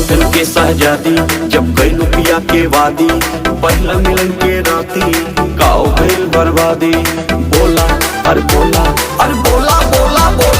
दिल के शहजादी जब गई पिया के वादी, पहला मिलन के राती काओ गई बर्बादी। बोला अरे बोला अरे बोला बोला बोला